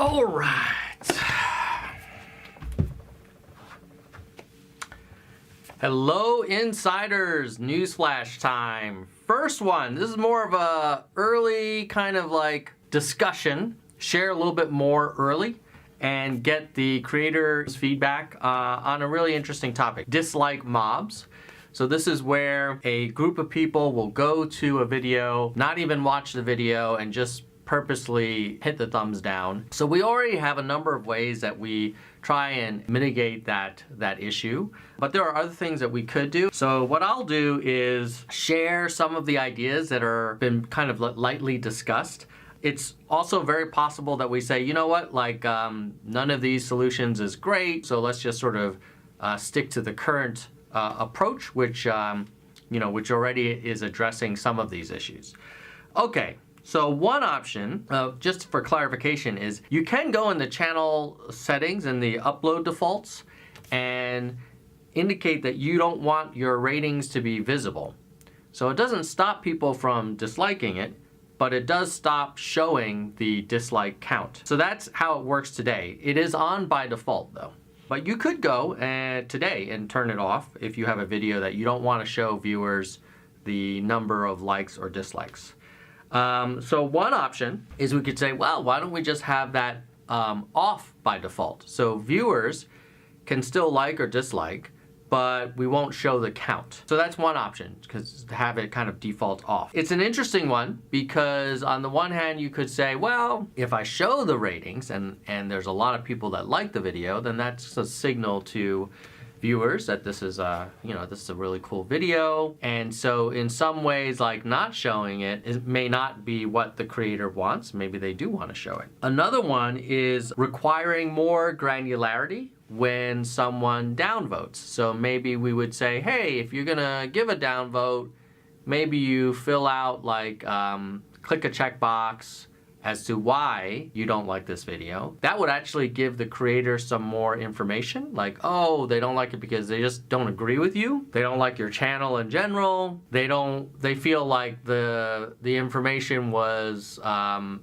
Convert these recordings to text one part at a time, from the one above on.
All right. Hello, insiders. Newsflash time. First one. This is more of a early kind of like discussion. Share a little bit more early and get the creator's feedback on a really interesting topic. Dislike mobs. So this is where a group of people will go to a video, not even watch the video, and just purposely hit the thumbs down. So we already have a number of ways that we try and mitigate that issue, but there are other things that we could do. So what I'll do is share some of the ideas that are been kind of lightly discussed. It's also very possible that we say, you know what, like none of these solutions is great, so let's just sort of stick to the current approach, which which already is addressing some of these issues. Okay. So one option, just for clarification, is you can go in the channel settings and the upload defaults and indicate that you don't want your ratings to be visible. So it doesn't stop people from disliking it, but it does stop showing the dislike count. So that's how it works today. It is on by default though. But you could go today and turn it off if you have a video that you don't want to show viewers the number of likes or dislikes. So one option is we could say, well, why don't we just have that off by default? So viewers can still like or dislike, but we won't show the count. So that's one option, because to have it kind of default off. It's an interesting one because on the one hand you could say, well, if I show the ratings and there's a lot of people that like the video, then that's a signal to viewers that this is a really cool video. And so in some ways, like not showing it may not be what the creator wants. Maybe they do want to show it. Another one is requiring more granularity when someone downvotes. So maybe we would say, hey, if you're gonna give a downvote, maybe you fill out like, click a checkbox as to why you don't like this video. That would actually give the creator some more information, like, oh, they don't like it because they just don't agree with you. They don't like your channel in general. They feel like the information was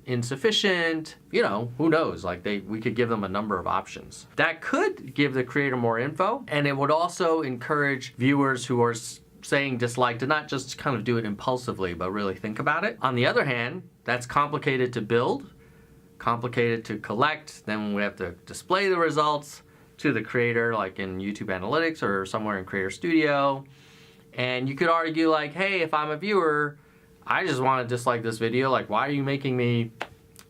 insufficient. You know, who knows? Like we could give them a number of options. That could give the creator more info, and it would also encourage viewers who are saying dislike to not just kind of do it impulsively, but really think about it. On the other hand, that's complicated to build, complicated to collect. Then we have to display the results to the creator, like in YouTube Analytics or somewhere in Creator Studio. And you could argue like, hey, if I'm a viewer, I just want to dislike this video. Like, why are you making me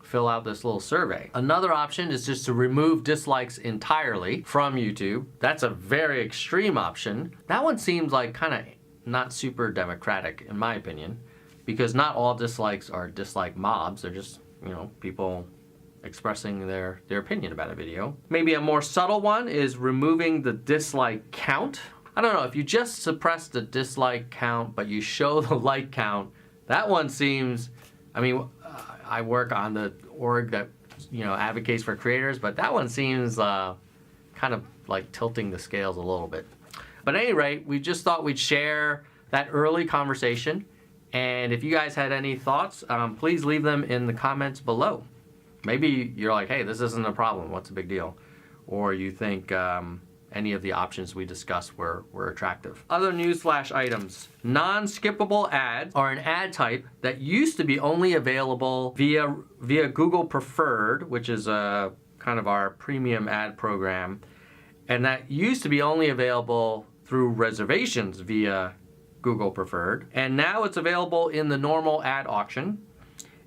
fill out this little survey? Another option is just to remove dislikes entirely from YouTube. That's a very extreme option. That one seems like kind of not super democratic in my opinion, because not all dislikes are dislike mobs. They're just, people expressing their opinion about a video. Maybe a more subtle one is removing the dislike count. I don't know, if you just suppress the dislike count but you show the like count, that one seems, I work on the org that advocates for creators, but that one seems kind of like tilting the scales a little bit. But at any rate, we just thought we'd share that early conversation. And if you guys had any thoughts, please leave them in the comments below. Maybe you're like, hey, this isn't a problem. What's the big deal? Or you think any of the options we discussed were attractive. Other newsflash items. Non-skippable ads are an ad type that used to be only available via Google Preferred, which is a kind of our premium ad program. And that used to be only available through reservations via Google Preferred. And now it's available in the normal ad auction.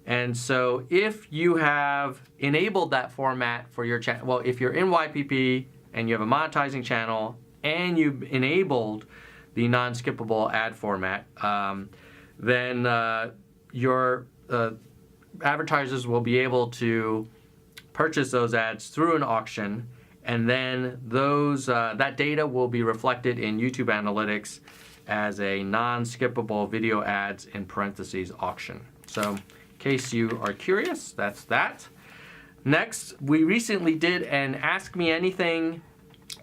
And so if you have enabled that format for your channel, well, if you're in YPP and you have a monetizing channel and you've enabled the non-skippable ad format, then your advertisers will be able to purchase those ads through an auction, and then those that data will be reflected in YouTube Analytics as a non-skippable video ads in parentheses auction. So in case you are curious, that's that. Next, we recently did an Ask Me Anything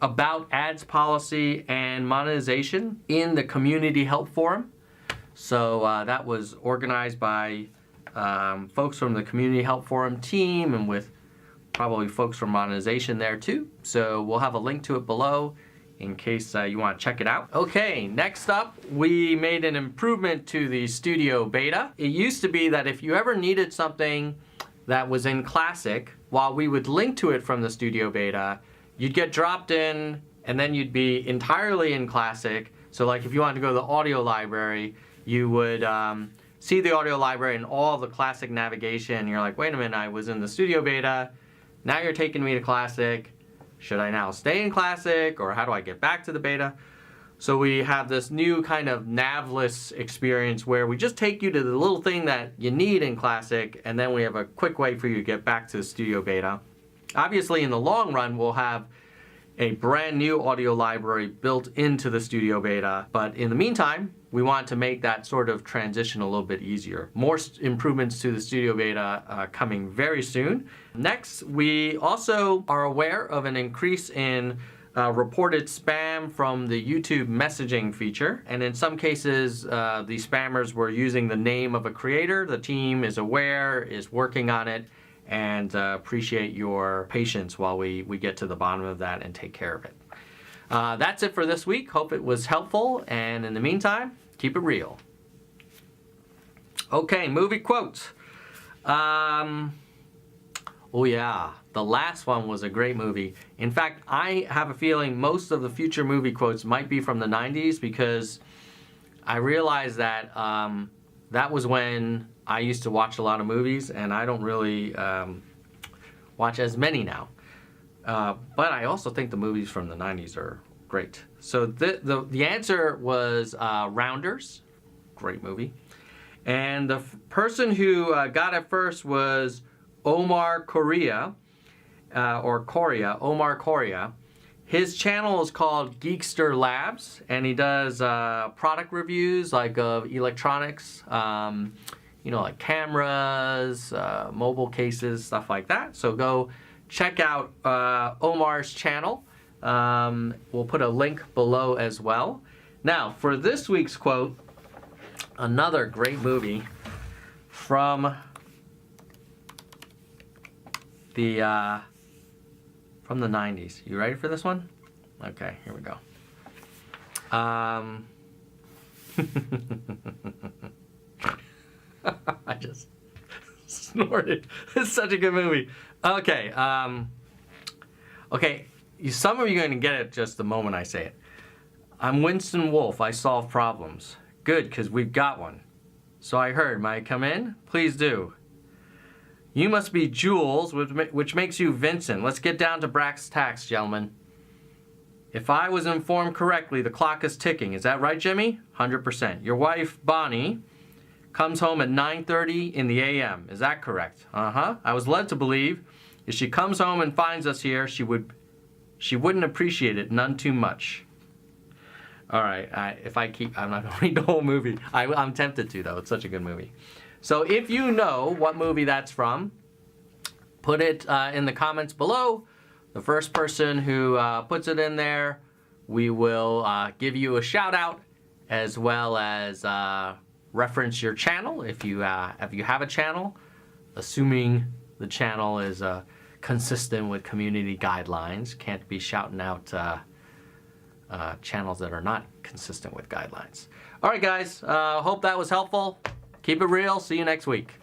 about ads policy and monetization in the community help forum. So that was organized by folks from the community help forum team and with probably folks from monetization there too. So we'll have a link to it below in case you want to check it out. Okay, next up, we made an improvement to the Studio Beta. It used to be that if you ever needed something that was in Classic, while we would link to it from the Studio Beta, you'd get dropped in and then you'd be entirely in Classic. So like if you wanted to go to the audio library, you would see the audio library and all the Classic navigation. You're like, wait a minute, I was in the Studio Beta. Now you're taking me to Classic. Should I now stay in Classic, or how do I get back to the beta? So we have this new kind of navless experience where we just take you to the little thing that you need in Classic, and then we have a quick way for you to get back to the Studio Beta. Obviously, in the long run, we'll have a brand new audio library built into the Studio Beta, but in the meantime, we want to make that sort of transition a little bit easier. More improvements to the Studio Beta coming very soon. Next, we also are aware of an increase in reported spam from the YouTube messaging feature, and in some cases, the spammers were using the name of a creator. The team is aware, is working on it, and appreciate your patience while we get to the bottom of that and take care of it. That's it for this week. Hope it was helpful, and in the meantime, keep it real. Okay, movie quotes. Oh yeah, the last one was a great movie. In fact, I have a feeling most of the future movie quotes might be from the 90s, because I realized that that was when I used to watch a lot of movies, and I don't really watch as many now. But I also think the movies from the 90s are great. So the answer was Rounders, great movie. And the person who got it first was Omar Correa, Omar Correa. His channel is called Geekster Labs, and he does product reviews like of electronics, you know, like cameras, mobile cases, stuff like that. So go check out Omar's channel. We'll put a link below as well. Now, for this week's quote, another great movie from the 90s. You ready for this one? Okay, here we go. I just snorted. It's such a good movie. Okay, okay. Some of you are going to get it just the moment I say it. I'm Winston Wolfe. I solve problems. Good, because we've got one. So I heard. May I come in? Please do. You must be Jules, which makes you Vincent. Let's get down to brass tacks, gentlemen. If I was informed correctly, the clock is ticking. Is that right, Jimmy? 100%. Your wife, Bonnie, comes home at 9:30 in the a.m. Is that correct? Uh-huh. I was led to believe if she comes home and finds us here, she wouldn't appreciate it none too much. All right. I'm not going to read the whole movie. I'm tempted to, though. It's such a good movie. So if you know what movie that's from, put it in the comments below. The first person who puts it in there, we will give you a shout out, as well as reference your channel if you have a channel, assuming the channel is consistent with community guidelines. Can't be shouting out channels that are not consistent with guidelines. All right, guys. Hope that was helpful. Keep it real. See you next week.